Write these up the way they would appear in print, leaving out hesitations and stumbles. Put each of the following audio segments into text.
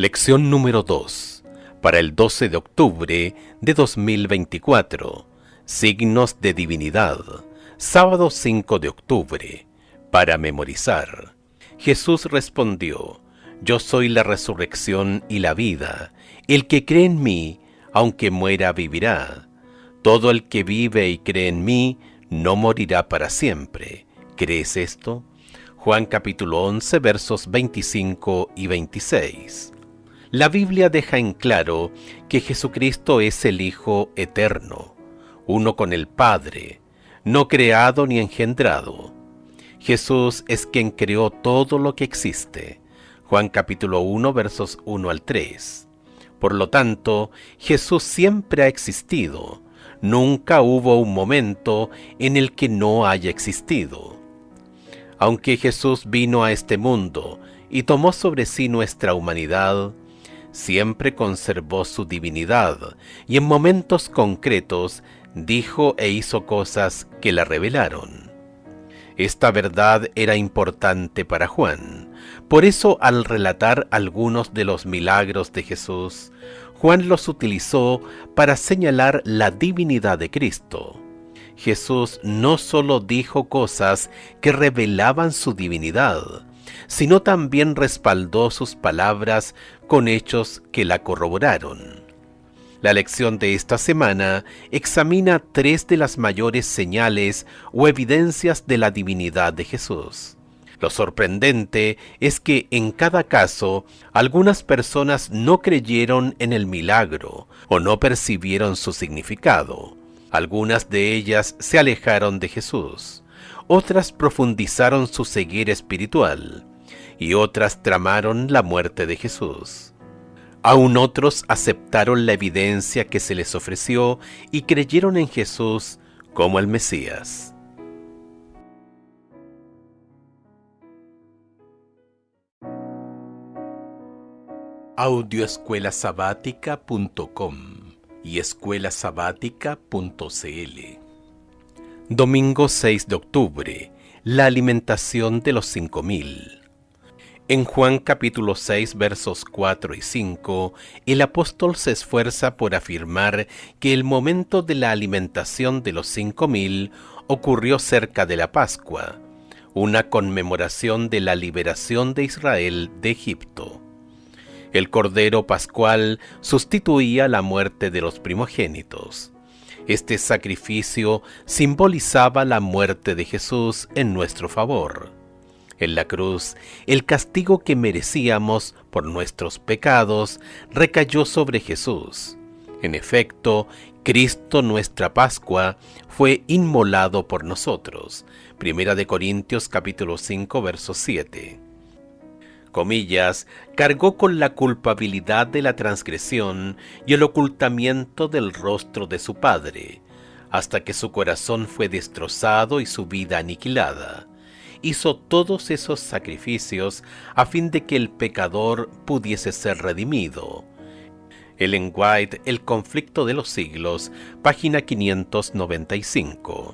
Lección número 2, para el 12 de octubre de 2024. Signos de divinidad. Sábado 5 de octubre. Para memorizar. Jesús respondió: Yo soy la resurrección y la vida. El que cree en mí, aunque muera, vivirá. Todo el que vive y cree en mí, no morirá para siempre. ¿Crees esto? Juan capítulo 11, versos 25 y 26. La Biblia deja en claro que Jesucristo es el Hijo eterno, uno con el Padre, no creado ni engendrado. Jesús es quien creó todo lo que existe. Juan capítulo 1, versos 1 al 3. Por lo tanto, Jesús siempre ha existido. Nunca hubo un momento en el que no haya existido. Aunque Jesús vino a este mundo y tomó sobre sí nuestra humanidad, siempre conservó su divinidad y en momentos concretos dijo e hizo cosas que la revelaron. Esta verdad era importante para Juan. Por eso, al relatar algunos de los milagros de Jesús, Juan los utilizó para señalar la divinidad de Cristo. Jesús no solo dijo cosas que revelaban su divinidad, sino también respaldó sus palabras con hechos que la corroboraron. La lección de esta semana examina 3 de las mayores señales o evidencias de la divinidad de Jesús. Lo sorprendente es que en cada caso, algunas personas no creyeron en el milagro o no percibieron su significado. Algunas de ellas se alejaron de Jesús, otras profundizaron su ceguera espiritual y otras tramaron la muerte de Jesús. Aún otros aceptaron la evidencia que se les ofreció y creyeron en Jesús como el Mesías. Audioescuelasabática.com y escuelasabática.cl. Domingo 6 de octubre. La alimentación de los 5,000. En Juan capítulo 6, versos 4 y 5, el apóstol se esfuerza por afirmar que el momento de la alimentación de los 5,000 ocurrió cerca de la Pascua, una conmemoración de la liberación de Israel de Egipto. El Cordero Pascual sustituía la muerte de los primogénitos. Este sacrificio simbolizaba la muerte de Jesús en nuestro favor. En la cruz, el castigo que merecíamos por nuestros pecados recayó sobre Jesús. En efecto, Cristo, nuestra Pascua, fue inmolado por nosotros. 1 Corintios capítulo 5, verso 7. Comillas, cargó con la culpabilidad de la transgresión y el ocultamiento del rostro de su Padre, hasta que su corazón fue destrozado y su vida aniquilada. Hizo todos esos sacrificios a fin de que el pecador pudiese ser redimido. Ellen White, El conflicto de los siglos, página 595.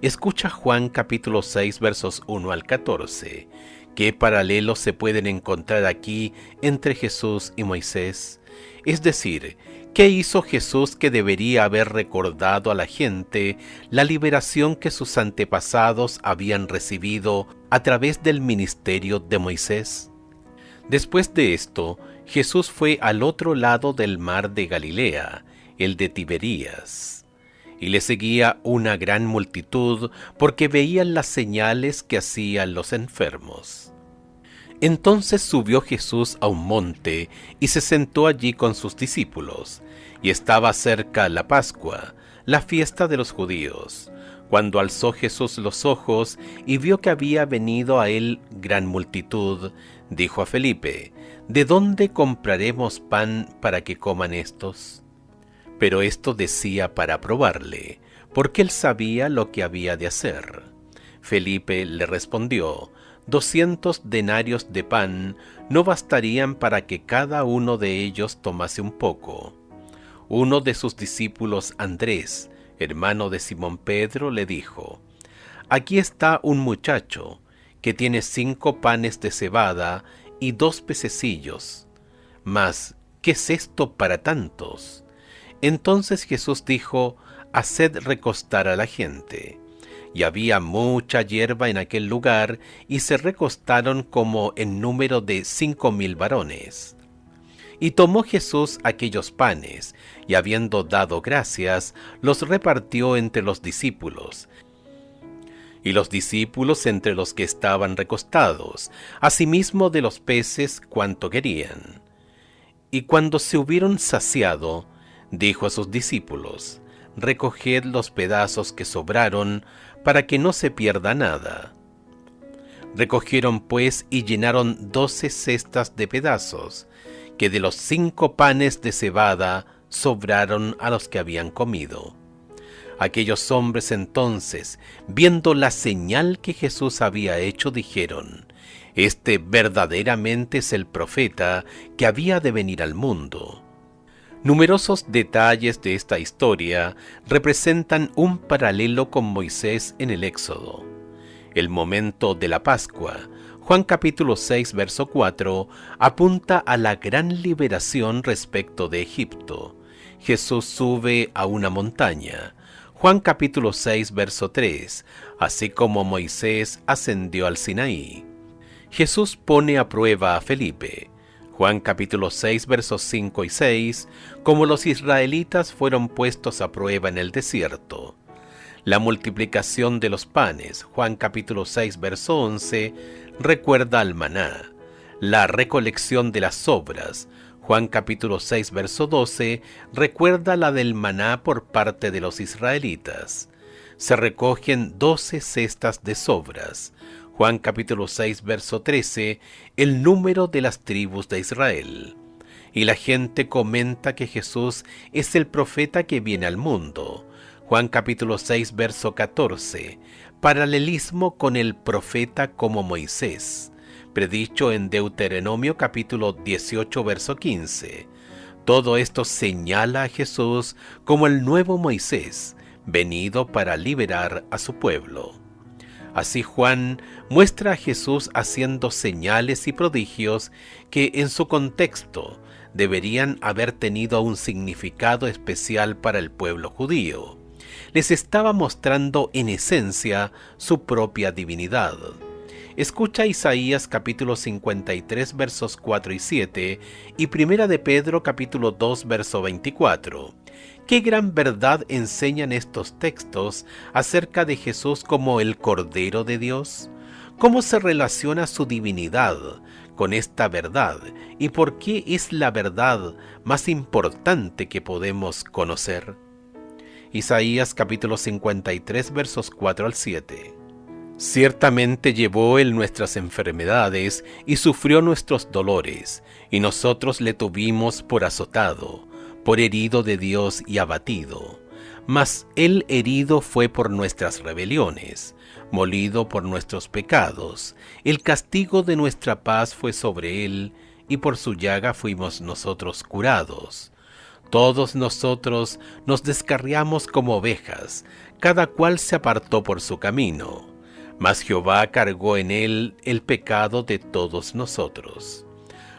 Escucha Juan capítulo 6, versos 1 al 14. ¿Qué paralelos se pueden encontrar aquí entre Jesús y Moisés? Es decir, ¿qué hizo Jesús que debería haber recordado a la gente la liberación que sus antepasados habían recibido a través del ministerio de Moisés? Después de esto, Jesús fue al otro lado del mar de Galilea, el de Tiberías, y le seguía una gran multitud porque veían las señales que hacían los enfermos. Entonces subió Jesús a un monte y se sentó allí con sus discípulos, y estaba cerca la Pascua, la fiesta de los judíos. Cuando alzó Jesús los ojos y vio que había venido a él gran multitud, dijo a Felipe: ¿De dónde compraremos pan para que coman estos? Pero esto decía para probarle, porque él sabía lo que había de hacer. Felipe le respondió: 200 denarios de pan no bastarían para que cada uno de ellos tomase un poco. Uno de sus discípulos, Andrés, hermano de Simón Pedro, le dijo: Aquí está un muchacho que tiene 5 panes de cebada y 2 pececillos. Mas, ¿qué es esto para tantos? Entonces Jesús dijo: haced recostar a la gente. Y había mucha hierba en aquel lugar, y se recostaron como en número de 5,000 varones. Y tomó Jesús aquellos panes, y habiendo dado gracias, los repartió entre los discípulos, y los discípulos entre los que estaban recostados, asimismo de los peces cuanto querían. Y cuando se hubieron saciado, dijo a sus discípulos: recoged los pedazos que sobraron, para que no se pierda nada. Recogieron pues y llenaron 12 cestas de pedazos, que de los 5 panes de cebada sobraron a los que habían comido. Aquellos hombres entonces, viendo la señal que Jesús había hecho, dijeron: este verdaderamente es el profeta que había de venir al mundo. Numerosos detalles de esta historia representan un paralelo con Moisés en el Éxodo. El momento de la Pascua, Juan capítulo 6, verso 4, apunta a la gran liberación respecto de Egipto. Jesús sube a una montaña. Juan capítulo 6, verso 3, así como Moisés ascendió al Sinaí. Jesús pone a prueba a Felipe. Juan capítulo 6, versos 5 y 6, como los israelitas fueron puestos a prueba en el desierto. La multiplicación de los panes, Juan capítulo 6, verso 11, recuerda al maná. La recolección de las sobras, Juan capítulo 6, verso 12, recuerda la del maná por parte de los israelitas. Se recogen 12 cestas de sobras. Juan capítulo 6, verso 13, el número de las tribus de Israel. Y la gente comenta que Jesús es el profeta que viene al mundo. Juan capítulo 6, verso 14, paralelismo con el profeta como Moisés, predicho en Deuteronomio capítulo 18, verso 15. Todo esto señala a Jesús como el nuevo Moisés, venido para liberar a su pueblo. Así Juan muestra a Jesús haciendo señales y prodigios que en su contexto deberían haber tenido un significado especial para el pueblo judío. Les estaba mostrando en esencia su propia divinidad. Escucha Isaías capítulo 53 versos 4 y 7 y Primera de Pedro capítulo 2 verso 24. ¿Qué gran verdad enseñan estos textos acerca de Jesús como el Cordero de Dios? ¿Cómo se relaciona su divinidad con esta verdad? ¿Y por qué es la verdad más importante que podemos conocer? Isaías capítulo 53 versos 4 al 7. Ciertamente llevó él nuestras enfermedades y sufrió nuestros dolores, y nosotros le tuvimos por azotado, por herido de Dios y abatido. Mas él herido fue por nuestras rebeliones, molido por nuestros pecados. El castigo de nuestra paz fue sobre él, y por su llaga fuimos nosotros curados. Todos nosotros nos descarriamos como ovejas, cada cual se apartó por su camino. Mas Jehová cargó en él el pecado de todos nosotros.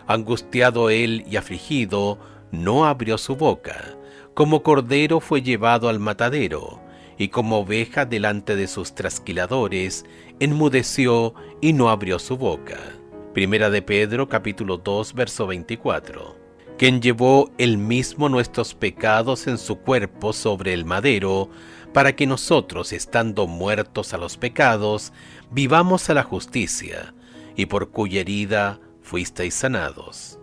Angustiado él y afligido, no abrió su boca. Como cordero fue llevado al matadero, y como oveja delante de sus trasquiladores, enmudeció y no abrió su boca. Primera de Pedro capítulo 2 verso 24. Quien llevó él mismo nuestros pecados en su cuerpo sobre el madero, para que nosotros, estando muertos a los pecados, vivamos a la justicia, y por cuya herida fuisteis sanados.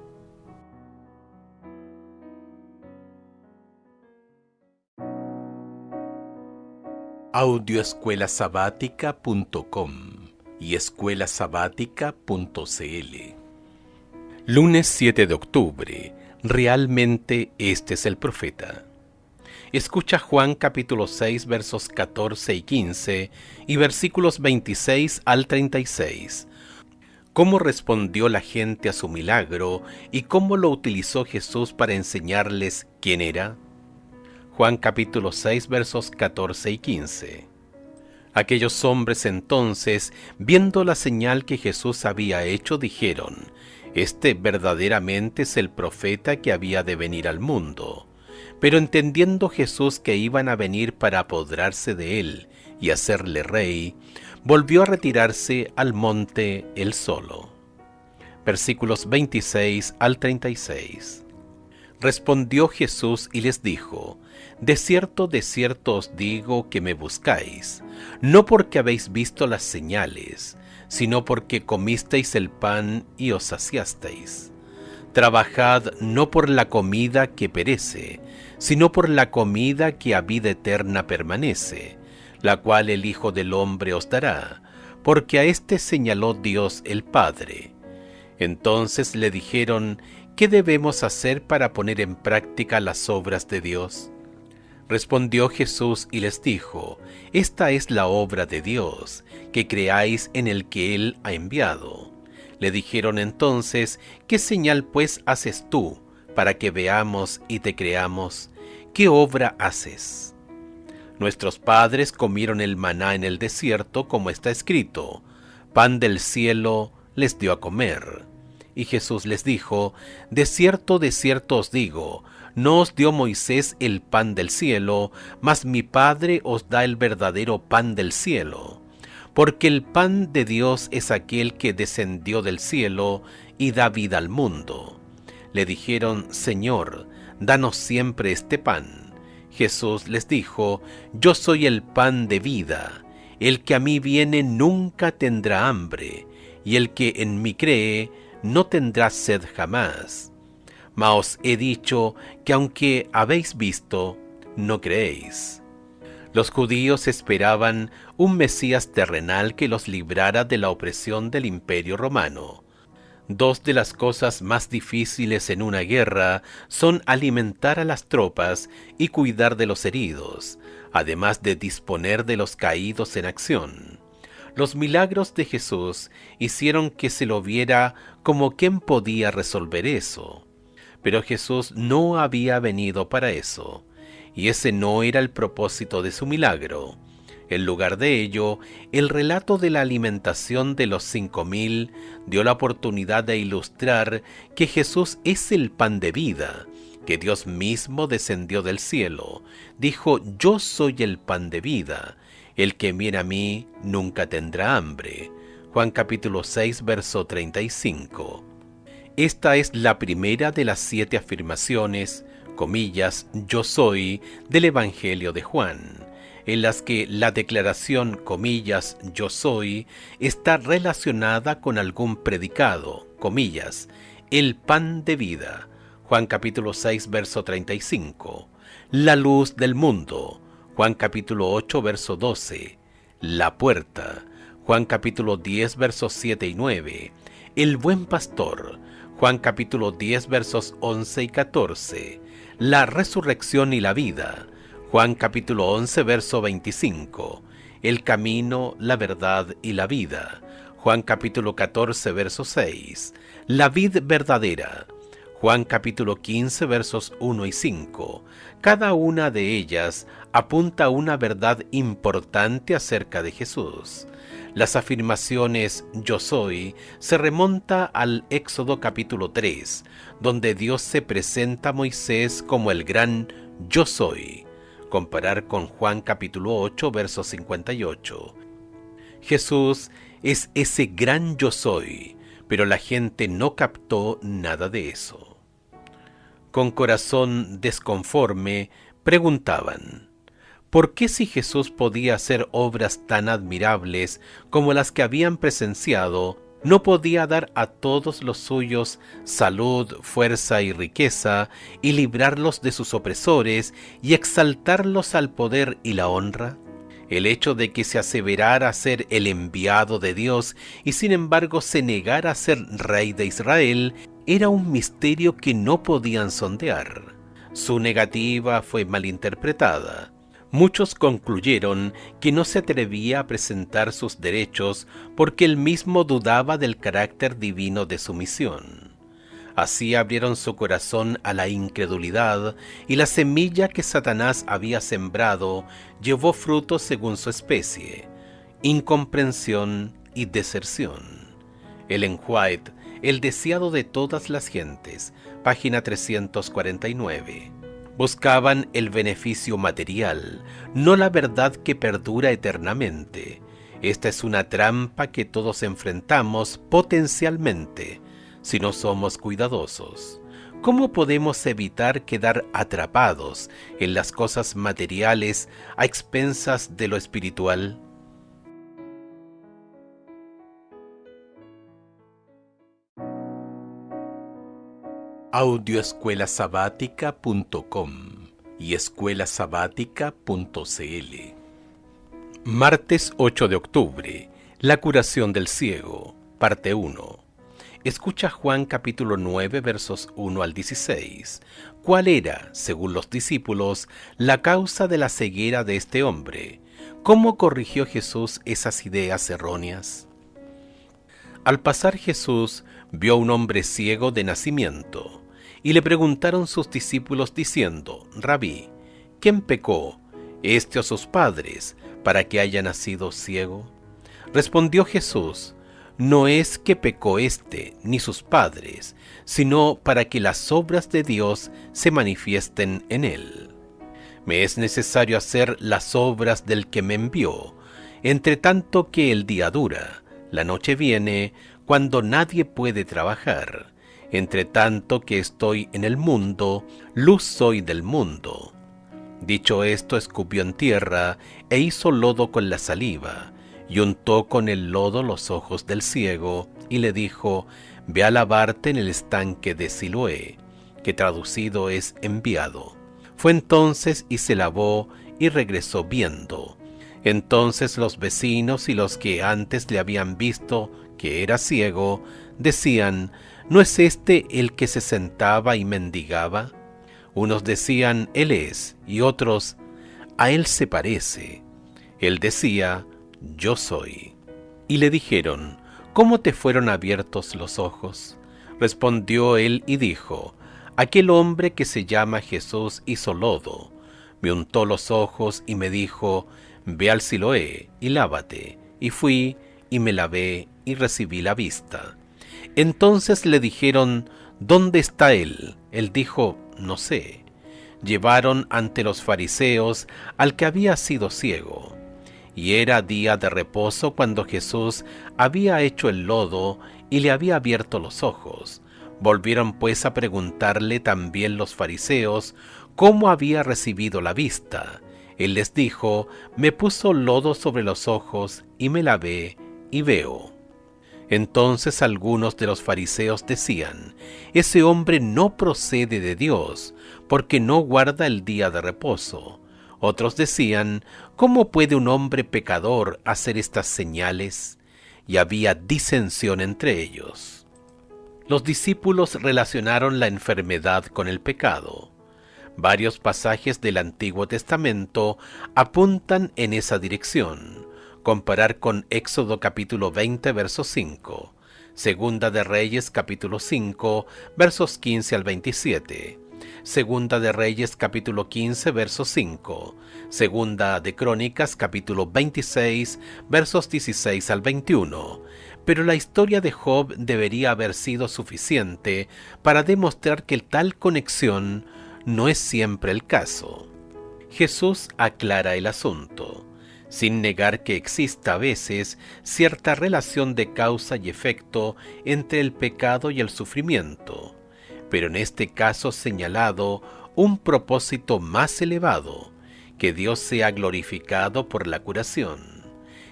Audioescuelasabática.com y escuelasabática.cl. Lunes 7 de octubre. Realmente este es el profeta. Escucha Juan capítulo 6 versos 14 y 15 y versículos 26 al 36. Cómo respondió la gente a su milagro y cómo lo utilizó Jesús para enseñarles quién era. Juan capítulo 6 versos 14 y 15. Aquellos hombres entonces, viendo la señal que Jesús había hecho, dijeron: Este verdaderamente es el profeta que había de venir al mundo. Pero entendiendo Jesús que iban a venir para apoderarse de él y hacerle rey, volvió a retirarse al monte él solo. Versículos 26 al 36. Respondió Jesús y les dijo: de cierto os digo que me buscáis, no porque habéis visto las señales, sino porque comisteis el pan y os saciasteis. Trabajad no por la comida que perece, sino por la comida que a vida eterna permanece, la cual el Hijo del Hombre os dará, porque a éste señaló Dios el Padre. Entonces le dijeron: ¿qué debemos hacer para poner en práctica las obras de Dios? Respondió Jesús y les dijo: esta es la obra de Dios, que creáis en el que Él ha enviado. Le dijeron entonces: ¿qué señal pues haces tú, para que veamos y te creamos? ¿Qué obra haces? Nuestros padres comieron el maná en el desierto, como está escrito: pan del cielo les dio a comer. Y Jesús les dijo: de cierto os digo, no os dio Moisés el pan del cielo, mas mi Padre os da el verdadero pan del cielo. Porque el pan de Dios es aquel que descendió del cielo y da vida al mundo. Le dijeron: Señor, danos siempre este pan. Jesús les dijo: yo soy el pan de vida. El que a mí viene nunca tendrá hambre, y el que en mí cree no tendrá sed jamás. Mas os he dicho que aunque habéis visto, no creéis. Los judíos esperaban un Mesías terrenal que los librara de la opresión del Imperio Romano. Dos de las cosas más difíciles en una guerra son alimentar a las tropas y cuidar de los heridos, además de disponer de los caídos en acción. Los milagros de Jesús hicieron que se lo viera como quien podía resolver eso. Pero Jesús no había venido para eso, y ese no era el propósito de su milagro. En lugar de ello, el relato de la alimentación de los 5,000 dio la oportunidad de ilustrar que Jesús es el pan de vida, que Dios mismo descendió del cielo. Dijo: yo soy el pan de vida. El que viene a mí nunca tendrá hambre. Juan capítulo 6, verso 35. Esta es la primera de las 7 afirmaciones, comillas, yo soy, del Evangelio de Juan, en las que la declaración, comillas, yo soy, está relacionada con algún predicado, comillas, el pan de vida. Juan capítulo 6, verso 35. La luz del mundo. Juan capítulo 8, verso 12. La puerta. Juan capítulo 10, versos 7 y 9. El buen pastor. Juan capítulo 10, versos 11 y 14. La resurrección y la vida. Juan capítulo 11, verso 25. El camino, la verdad y la vida. Juan capítulo 14, verso 6. La vid verdadera. Juan capítulo 15, versos 1 y 5. Cada una de ellas apunta a una verdad importante acerca de Jesús. Las afirmaciones yo soy se remonta al Éxodo capítulo 3, donde Dios se presenta a Moisés como el gran yo soy. Comparar con Juan capítulo 8, verso 58. Jesús es ese gran yo soy, pero la gente no captó nada de eso. Con corazón desconforme, preguntaban: ¿por qué si Jesús podía hacer obras tan admirables como las que habían presenciado, no podía dar a todos los suyos salud, fuerza y riqueza, y librarlos de sus opresores, y exaltarlos al poder y la honra? El hecho de que se aseverara ser el enviado de Dios y sin embargo se negara a ser rey de Israel era un misterio que no podían sondear. Su negativa fue malinterpretada. Muchos concluyeron que no se atrevía a presentar sus derechos porque él mismo dudaba del carácter divino de su misión. Así abrieron su corazón a la incredulidad, y la semilla que Satanás había sembrado llevó fruto según su especie: incomprensión y deserción. Ellen White, el deseado de todas las gentes, página 349. Buscaban el beneficio material, no la verdad que perdura eternamente. Esta es una trampa que todos enfrentamos potencialmente, si no somos cuidadosos. ¿Cómo podemos evitar quedar atrapados en las cosas materiales a expensas de lo espiritual? Audioescuelasabática.com y escuelasabática.cl. Martes 8 de octubre. La curación del ciego, parte 1. Escucha Juan capítulo 9 versos 1 al 16. ¿Cuál era, según los discípulos, la causa de la ceguera de este hombre? ¿Cómo corrigió Jesús esas ideas erróneas? Al pasar Jesús vio a un hombre ciego de nacimiento, y le preguntaron sus discípulos diciendo: Rabí, ¿quién pecó, este o sus padres, para que haya nacido ciego? Respondió Jesús: no es que pecó éste ni sus padres, sino para que las obras de Dios se manifiesten en él. Me es necesario hacer las obras del que me envió, entre tanto que el día dura, la noche viene, cuando nadie puede trabajar. Entre tanto que estoy en el mundo, luz soy del mundo. Dicho esto, escupió en tierra e hizo lodo con la saliva, y untó con el lodo los ojos del ciego, y le dijo: ve a lavarte en el estanque de Siloé, que traducido es enviado. Fue entonces y se lavó, y regresó viendo. Entonces los vecinos y los que antes le habían visto que era ciego, decían: ¿no es este el que se sentaba y mendigaba? Unos decían: él es, y otros: a él se parece. Él decía: yo soy. Y le dijeron: ¿cómo te fueron abiertos los ojos? Respondió él y dijo: aquel hombre que se llama Jesús hizo lodo, me untó los ojos y me dijo: ve al Siloé y lávate. Y fui y me lavé y recibí la vista. Entonces le dijeron: ¿dónde está él? Él dijo: no sé. Llevaron ante los fariseos al que había sido ciego. Y era día de reposo cuando Jesús había hecho el lodo y le había abierto los ojos. Volvieron pues a preguntarle también los fariseos cómo había recibido la vista. Él les dijo: me puso lodo sobre los ojos y me lavé y veo. Entonces algunos de los fariseos decían: ese hombre no procede de Dios, porque no guarda el día de reposo. Otros decían: ¿cómo puede un hombre pecador hacer estas señales? Y había disensión entre ellos. Los discípulos relacionaron la enfermedad con el pecado. Varios pasajes del Antiguo Testamento apuntan en esa dirección. Comparar con Éxodo capítulo 20, verso 5, Segunda de Reyes capítulo 5, versos 15 al 27, Segunda de Reyes capítulo 15, verso 5, Segunda de Crónicas capítulo 26, versos 16 al 21. Pero la historia de Job debería haber sido suficiente para demostrar que tal conexión no es siempre el caso. Jesús aclara el asunto, sin negar que exista a veces cierta relación de causa y efecto entre el pecado y el sufrimiento, pero en este caso señalado un propósito más elevado, que Dios sea glorificado por la curación.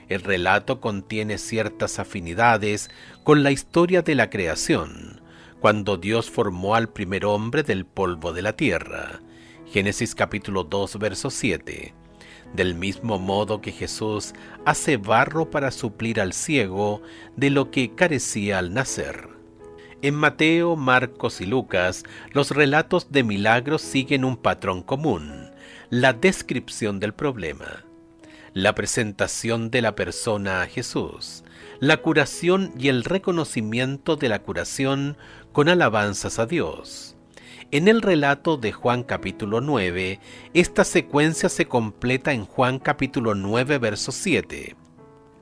El relato contiene ciertas afinidades con la historia de la creación, cuando Dios formó al primer hombre del polvo de la tierra. Génesis capítulo 2, verso 7. Del mismo modo que Jesús hace barro para suplir al ciego de lo que carecía al nacer. En Mateo, Marcos y Lucas, los relatos de milagros siguen un patrón común: la descripción del problema, la presentación de la persona a Jesús, la curación y el reconocimiento de la curación con alabanzas a Dios. En el relato de Juan capítulo 9, esta secuencia se completa en Juan capítulo 9, verso 7.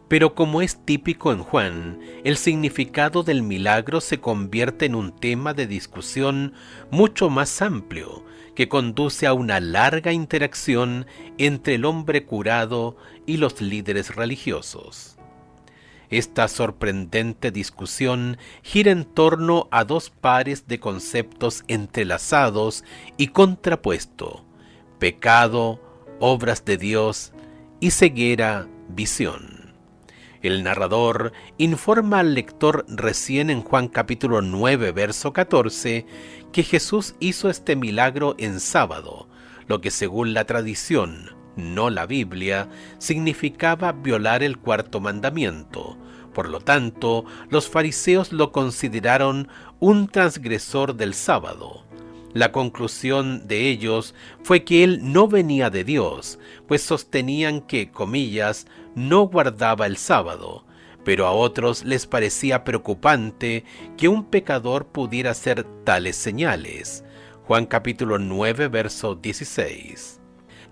Pero como es típico en Juan, el significado del milagro se convierte en un tema de discusión mucho más amplio, que conduce a una larga interacción entre el hombre curado y los líderes religiosos. Esta sorprendente discusión gira en torno a dos pares de conceptos entrelazados y contrapuestos: pecado, obras de Dios, y ceguera, visión. El narrador informa al lector recién en Juan capítulo 9, verso 14, que Jesús hizo este milagro en sábado, lo que según la tradición, no la Biblia, significaba violar el cuarto mandamiento. Por lo tanto, los fariseos lo consideraron un transgresor del sábado. La conclusión de ellos fue que él no venía de Dios, pues sostenían que, comillas, no guardaba el sábado, pero a otros les parecía preocupante que un pecador pudiera hacer tales señales. Juan capítulo 9, verso 16.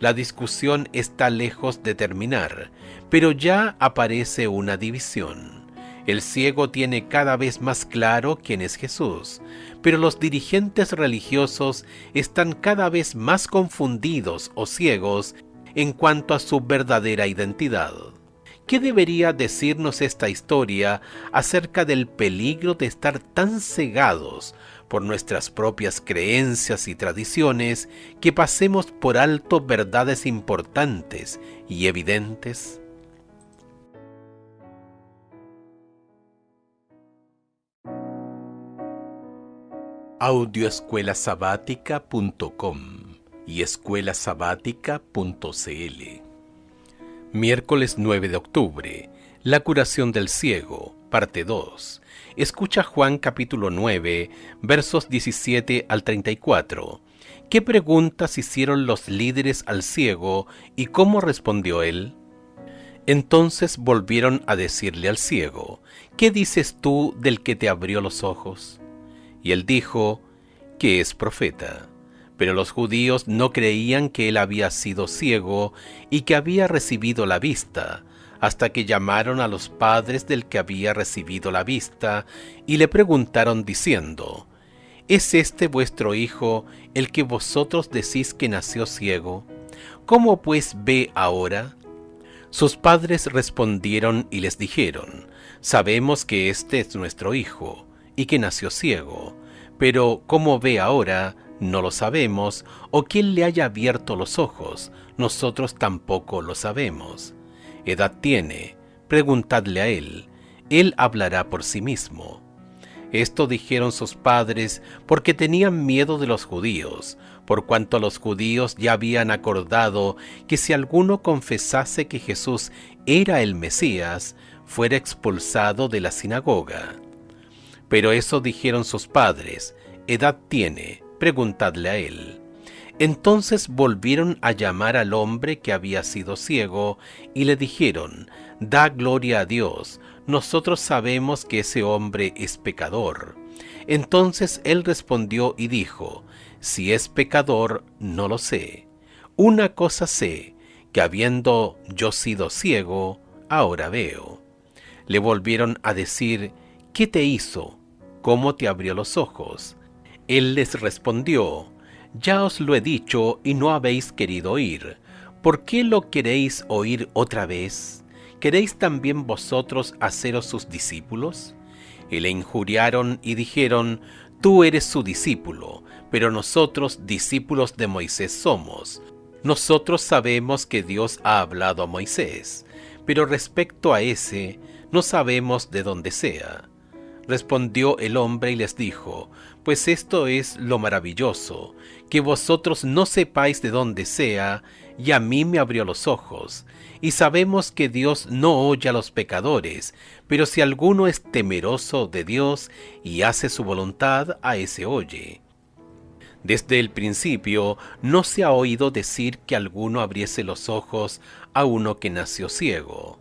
La discusión está lejos de terminar, pero ya aparece una división. El ciego tiene cada vez más claro quién es Jesús, pero los dirigentes religiosos están cada vez más confundidos o ciegos en cuanto a su verdadera identidad. ¿Qué debería decirnos esta historia acerca del peligro de estar tan cegados por nuestras propias creencias y tradiciones que pasemos por alto verdades importantes y evidentes? Audioescuelasabática.com y escuelasabática.cl. Miércoles 9 de octubre. La curación del ciego, parte 2. Escucha Juan capítulo 9, versos 17 al 34. ¿Qué preguntas hicieron los líderes al ciego y cómo respondió él? Entonces volvieron a decirle al ciego: ¿qué dices tú del que te abrió los ojos? Y él dijo que es profeta. Pero los judíos no creían que él había sido ciego y que había recibido la vista, hasta que llamaron a los padres del que había recibido la vista y le preguntaron diciendo: ¿es este vuestro hijo, el que vosotros decís que nació ciego? ¿Cómo pues ve ahora? Sus padres respondieron y les dijeron: sabemos que este es nuestro hijo, y que nació ciego, pero cómo ve ahora no lo sabemos, o quién le haya abierto los ojos, nosotros tampoco lo sabemos. ¿Edad tiene? Preguntadle a él hablará por sí mismo. Esto dijeron sus padres porque tenían miedo de los judíos, por cuanto los judíos ya habían acordado que si alguno confesase que Jesús era el Mesías, fuera expulsado de la sinagoga. Pero eso dijeron sus padres: ¿edad tiene? Preguntadle a él. Entonces volvieron a llamar al hombre que había sido ciego y le dijeron: da gloria a Dios, nosotros sabemos que ese hombre es pecador. Entonces él respondió y dijo: si es pecador, no lo sé. Una cosa sé, que habiendo yo sido ciego, ahora veo. Le volvieron a decir: ¿qué te hizo? ¿Cómo te abrió los ojos? Él les respondió: ya os lo he dicho y no habéis querido oír. ¿Por qué lo queréis oír otra vez? ¿Queréis también vosotros haceros sus discípulos? Y le injuriaron y dijeron: tú eres su discípulo, pero nosotros discípulos de Moisés somos. Nosotros sabemos que Dios ha hablado a Moisés, pero respecto a ese, no sabemos de dónde sea. Respondió el hombre y les dijo: pues esto es lo maravilloso, que vosotros no sepáis de dónde sea, y a mí me abrió los ojos. Y sabemos que Dios no oye a los pecadores, pero si alguno es temeroso de Dios y hace su voluntad, a ese oye. Desde el principio no se ha oído decir que alguno abriese los ojos a uno que nació ciego.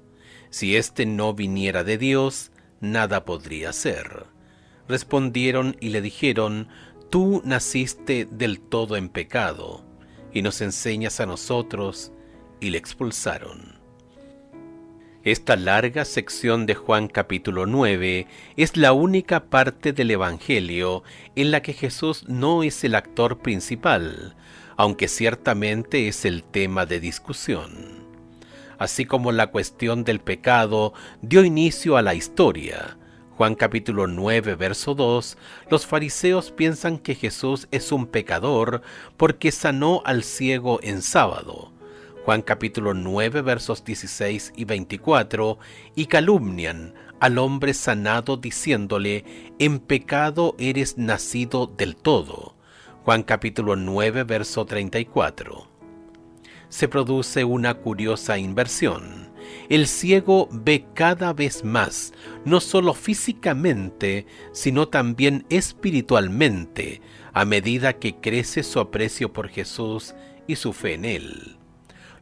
Si éste no viniera de Dios, nada podría ser. Respondieron y le dijeron: tú naciste del todo en pecado, y nos enseñas a nosotros, y le expulsaron. Esta larga sección de Juan capítulo 9 es la única parte del Evangelio en la que Jesús no es el actor principal, aunque ciertamente es el tema de discusión. Así como la cuestión del pecado dio inicio a la historia, Juan capítulo 9 verso 2, los fariseos piensan que Jesús es un pecador porque sanó al ciego en sábado. Juan capítulo 9 versos 16 y 24, y calumnian al hombre sanado diciéndole: en pecado eres nacido del todo. Juan capítulo 9 verso 34. Se produce una curiosa inversión. El ciego ve cada vez más, no solo físicamente, sino también espiritualmente, a medida que crece su aprecio por Jesús y su fe en Él.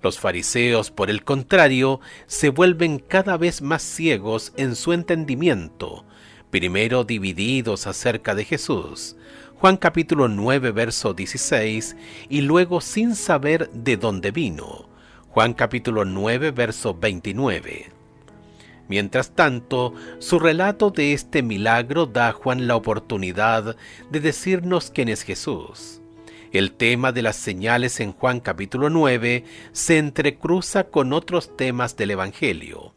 Los fariseos, por el contrario, se vuelven cada vez más ciegos en su entendimiento, primero divididos acerca de Jesús, Juan capítulo 9 verso 16, y luego sin saber de dónde vino, Juan capítulo 9 verso 29. Mientras tanto, su relato de este milagro da a Juan la oportunidad de decirnos quién es Jesús. El tema de las señales en Juan capítulo 9 se entrecruza con otros temas del Evangelio.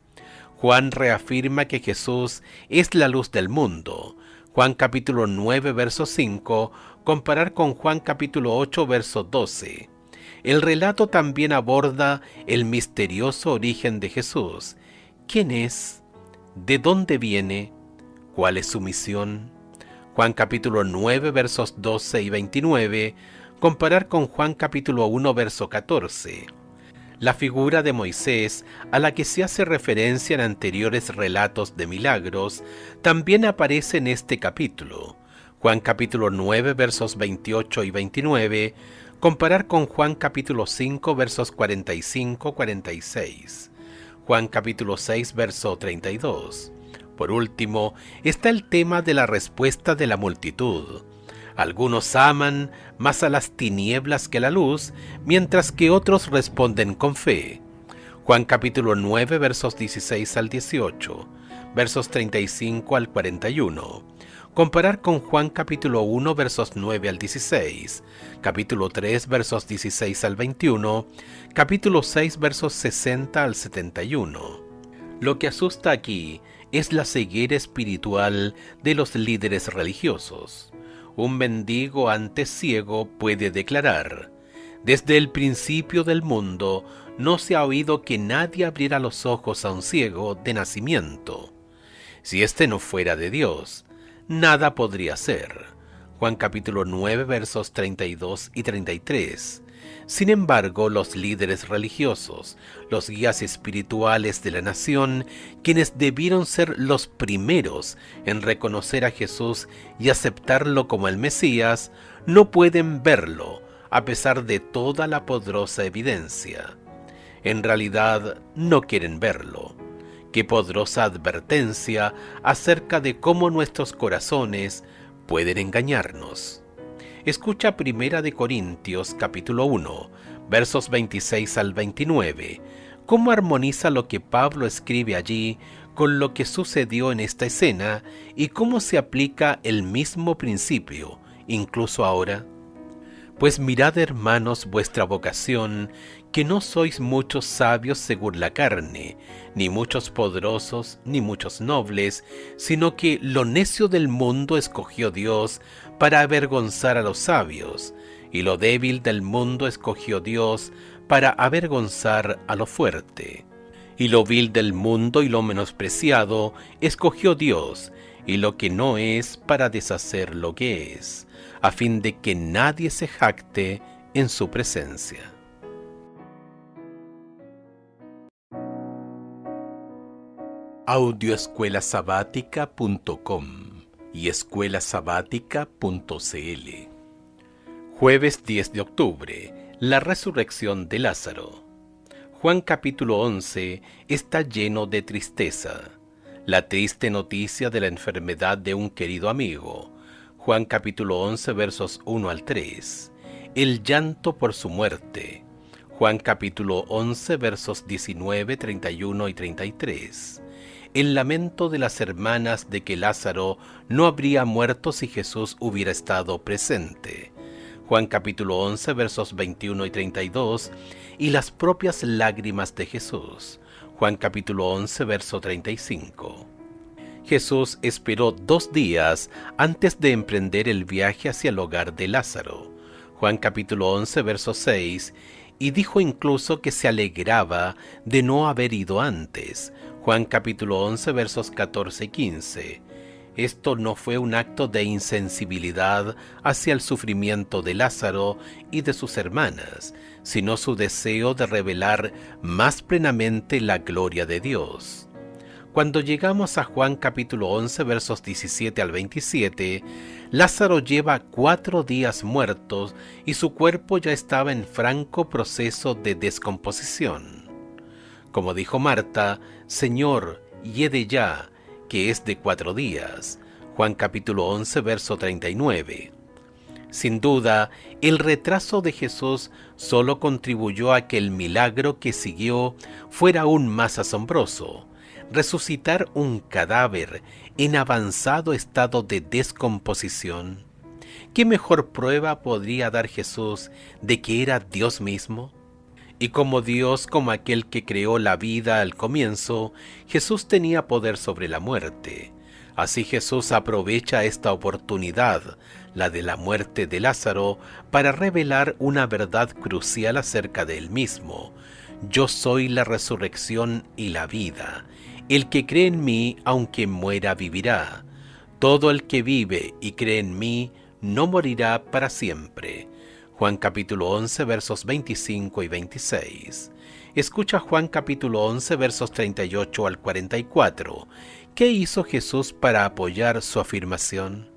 Juan reafirma que Jesús es la luz del mundo. Juan capítulo 9 verso 5, comparar con Juan capítulo 8 verso 12. El relato también aborda el misterioso origen de Jesús. ¿Quién es? ¿De dónde viene? ¿Cuál es su misión? Juan capítulo 9 versos 12 y 29, comparar con Juan capítulo 1 verso 14. La figura de Moisés, a la que se hace referencia en anteriores relatos de milagros, también aparece en este capítulo. Juan capítulo 9 versos 28 y 29, comparar con Juan capítulo 5 versos 45-46. Juan capítulo 6 verso 32. Por último, está el tema de la respuesta de la multitud. Algunos aman más a las tinieblas que a la luz, mientras que otros responden con fe. Juan capítulo 9 versos 16 al 18, versos 35 al 41. Comparar con Juan capítulo 1 versos 9 al 16, capítulo 3 versos 16 al 21, capítulo 6 versos 60 al 71. Lo que asusta aquí es la ceguera espiritual de los líderes religiosos. Un mendigo antes ciego puede declarar: desde el principio del mundo no se ha oído que nadie abriera los ojos a un ciego de nacimiento. Si éste no fuera de Dios, nada podría ser. Juan capítulo 9 versos 32 y 33. Sin embargo, los líderes religiosos, los guías espirituales de la nación, quienes debieron ser los primeros en reconocer a Jesús y aceptarlo como el Mesías, no pueden verlo, a pesar de toda la poderosa evidencia. En realidad, no quieren verlo. Qué poderosa advertencia acerca de cómo nuestros corazones pueden engañarnos. Escucha 1 Corintios capítulo 1, versos 26 al 29, cómo armoniza lo que Pablo escribe allí con lo que sucedió en esta escena y cómo se aplica el mismo principio, incluso ahora. Pues mirad, hermanos, vuestra vocación, que no sois muchos sabios según la carne, ni muchos poderosos, ni muchos nobles, sino que lo necio del mundo escogió Dios para avergonzar a los sabios, y lo débil del mundo escogió Dios para avergonzar a lo fuerte. Y lo vil del mundo y lo menospreciado escogió Dios, y lo que no es para deshacer lo que es, a fin de que nadie se jacte en su presencia. Audioescuelasabática.com y escuelasabática.cl. Jueves 10 de octubre, la resurrección de Lázaro. Juan capítulo 11 está lleno de tristeza. La triste noticia de la enfermedad de un querido amigo. Juan capítulo 11 versos 1 al 3. El llanto por su muerte. Juan capítulo 11 versos 19, 31 y 33. El lamento de las hermanas de que Lázaro no habría muerto si Jesús hubiera estado presente. Juan capítulo 11 versos 21 y 32. Y las propias lágrimas de Jesús. Juan capítulo 11 verso 35. Jesús esperó 2 días antes de emprender el viaje hacia el hogar de Lázaro. Juan capítulo 11 verso 6. Y dijo incluso que se alegraba de no haber ido antes. Juan capítulo 11 versos 14 y 15. Esto no fue un acto de insensibilidad hacia el sufrimiento de Lázaro y de sus hermanas, sino su deseo de revelar más plenamente la gloria de Dios. Cuando llegamos a Juan capítulo 11 versos 17 al 27, Lázaro lleva 4 días muertos y su cuerpo ya estaba en franco proceso de descomposición. Como dijo Marta, Señor, hiede ya, que es de 4 días. Juan capítulo 11 verso 39. Sin duda, el retraso de Jesús solo contribuyó a que el milagro que siguió fuera aún más asombroso. Resucitar un cadáver en avanzado estado de descomposición. ¿Qué mejor prueba podría dar Jesús de que era Dios mismo? Y como Dios, como aquel que creó la vida al comienzo, Jesús tenía poder sobre la muerte. Así Jesús aprovecha esta oportunidad, la de la muerte de Lázaro, para revelar una verdad crucial acerca de él mismo. Yo soy la resurrección y la vida. El que cree en mí, aunque muera, vivirá. Todo el que vive y cree en mí, no morirá para siempre. Juan capítulo 11 versos 25 y 26. Escucha Juan capítulo 11 versos 38 al 44. ¿Qué hizo Jesús para apoyar su afirmación?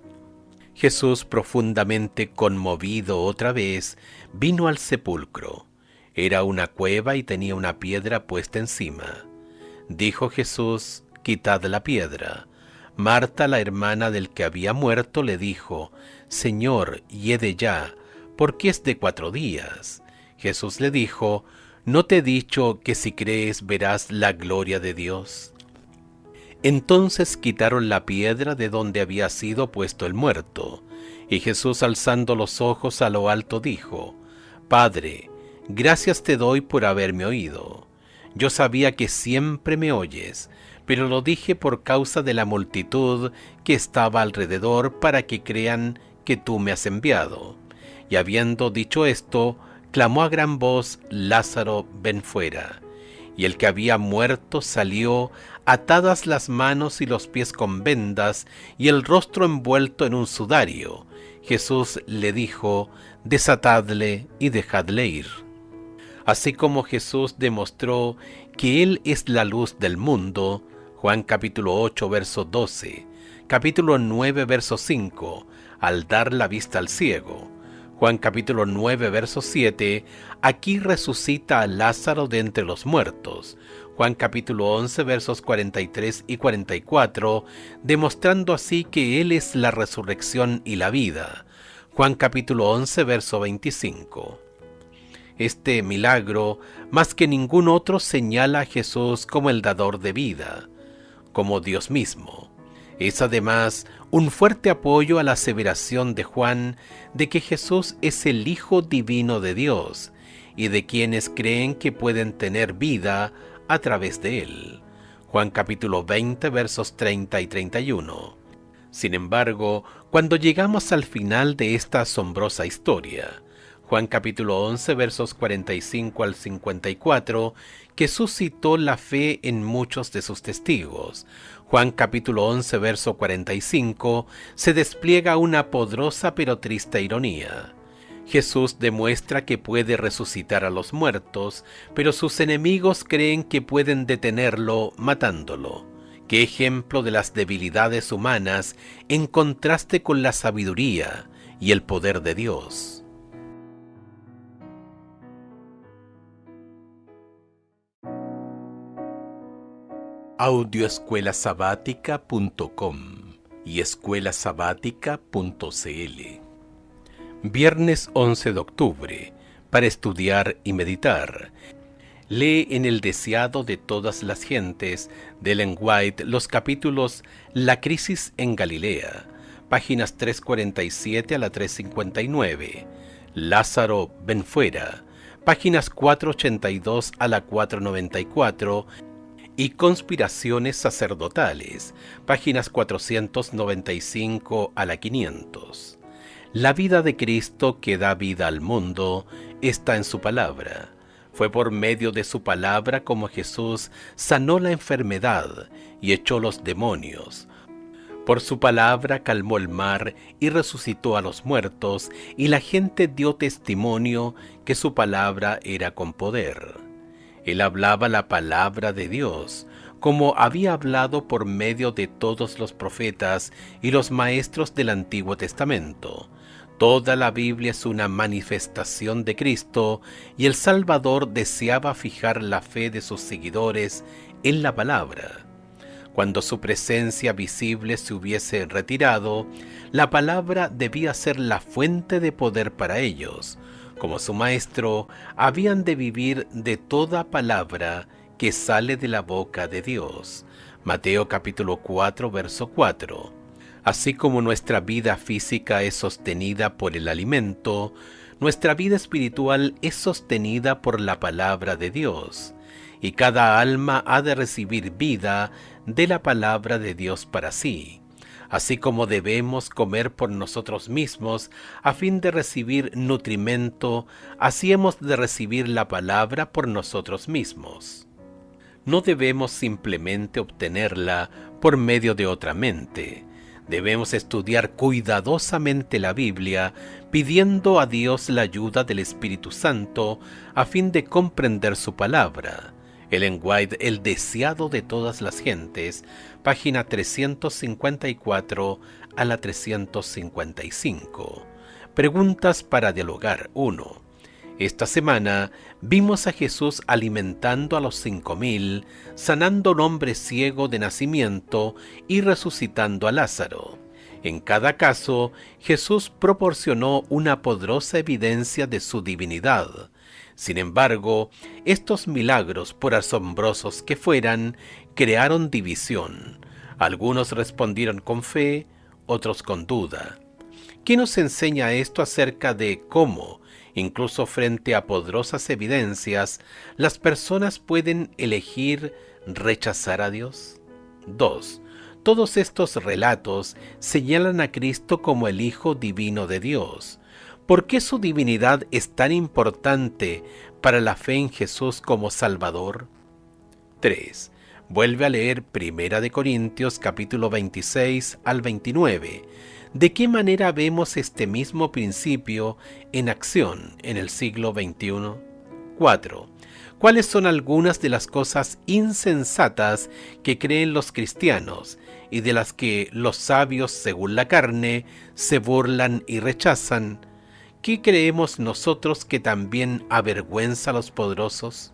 Jesús, profundamente conmovido otra vez, vino al sepulcro. Era una cueva y tenía una piedra puesta encima. Dijo Jesús, quitad la piedra. Marta, la hermana del que había muerto, le dijo, Señor, hiede ya, porque es de 4 días. Jesús le dijo, ¿no te he dicho que si crees verás la gloria de Dios? Entonces quitaron la piedra de donde había sido puesto el muerto, y Jesús, alzando los ojos a lo alto, dijo, Padre, gracias te doy por haberme oído. Yo sabía que siempre me oyes, pero lo dije por causa de la multitud que estaba alrededor, para que crean que tú me has enviado. Y habiendo dicho esto, clamó a gran voz, Lázaro, ven fuera. Y el que había muerto salió, atadas las manos y los pies con vendas, y el rostro envuelto en un sudario. Jesús le dijo, desatadle y dejadle ir. Así como Jesús demostró que Él es la luz del mundo, Juan capítulo 8, verso 12, capítulo 9, verso 5, al dar la vista al ciego, Juan capítulo 9, verso 7, aquí resucita a Lázaro de entre los muertos, Juan capítulo 11, versos 43 y 44, demostrando así que Él es la resurrección y la vida, Juan capítulo 11, verso 25. Este milagro, más que ningún otro, señala a Jesús como el dador de vida, como Dios mismo. Es además un fuerte apoyo a la aseveración de Juan de que Jesús es el Hijo Divino de Dios y de quienes creen que pueden tener vida a través de Él. Juan capítulo 20 versos 30 y 31. Sin embargo, cuando llegamos al final de esta asombrosa historia, Juan capítulo 11 versos 45 al 54, que suscitó la fe en muchos de sus testigos. Juan capítulo 11 verso 45, se despliega una poderosa pero triste ironía. Jesús demuestra que puede resucitar a los muertos, pero sus enemigos creen que pueden detenerlo matándolo. Qué ejemplo de las debilidades humanas en contraste con la sabiduría y el poder de Dios. Audioescuelasabática.com y escuelasabática.cl. Viernes 11 de octubre. para estudiar y meditar. Lee en El deseado de todas las gentes de Ellen White los capítulos La crisis en Galilea, páginas 347 a la 359, Lázaro ven fuera, páginas 482 a la 494, y Conspiraciones sacerdotales, páginas 495 a la 500. La vida de Cristo que da vida al mundo está en su palabra. Fue por medio de su palabra como Jesús sanó la enfermedad y echó los demonios. Por su palabra calmó el mar y resucitó a los muertos, y la gente dio testimonio que su palabra era con poder. Él hablaba la palabra de Dios, como había hablado por medio de todos los profetas y los maestros del Antiguo Testamento. Toda la Biblia es una manifestación de Cristo, y el Salvador deseaba fijar la fe de sus seguidores en la palabra. Cuando su presencia visible se hubiese retirado, la palabra debía ser la fuente de poder para ellos. Como su maestro, habían de vivir de toda palabra que sale de la boca de Dios. Mateo capítulo 4, verso 4. Así como nuestra vida física es sostenida por el alimento, nuestra vida espiritual es sostenida por la palabra de Dios, y cada alma ha de recibir vida de la palabra de Dios para sí. Así como debemos comer por nosotros mismos a fin de recibir nutrimento, así hemos de recibir la palabra por nosotros mismos. No debemos simplemente obtenerla por medio de otra mente. Debemos estudiar cuidadosamente la Biblia, pidiendo a Dios la ayuda del Espíritu Santo a fin de comprender su palabra. Ellen White, El deseado de todas las gentes, página 354 a la 355. Preguntas para dialogar. 1. Esta semana vimos a Jesús alimentando a los 5,000, sanando a un hombre ciego de nacimiento y resucitando a Lázaro. En cada caso, Jesús proporcionó una poderosa evidencia de su divinidad. Sin embargo, estos milagros, por asombrosos que fueran, crearon división. Algunos respondieron con fe, otros con duda. ¿Qué nos enseña esto acerca de cómo, incluso frente a poderosas evidencias, las personas pueden elegir rechazar a Dios? 2. Todos estos relatos señalan a Cristo como el Hijo Divino de Dios. ¿Por qué su divinidad es tan importante para la fe en Jesús como Salvador? 3. Vuelve a leer 1 Corintios capítulo 26 al 29. ¿De qué manera vemos este mismo principio en acción en el siglo XXI? 4. ¿Cuáles son algunas de las cosas insensatas que creen los cristianos y de las que los sabios, según la carne, se burlan y rechazan? ¿Qué creemos nosotros que también avergüenza a los poderosos?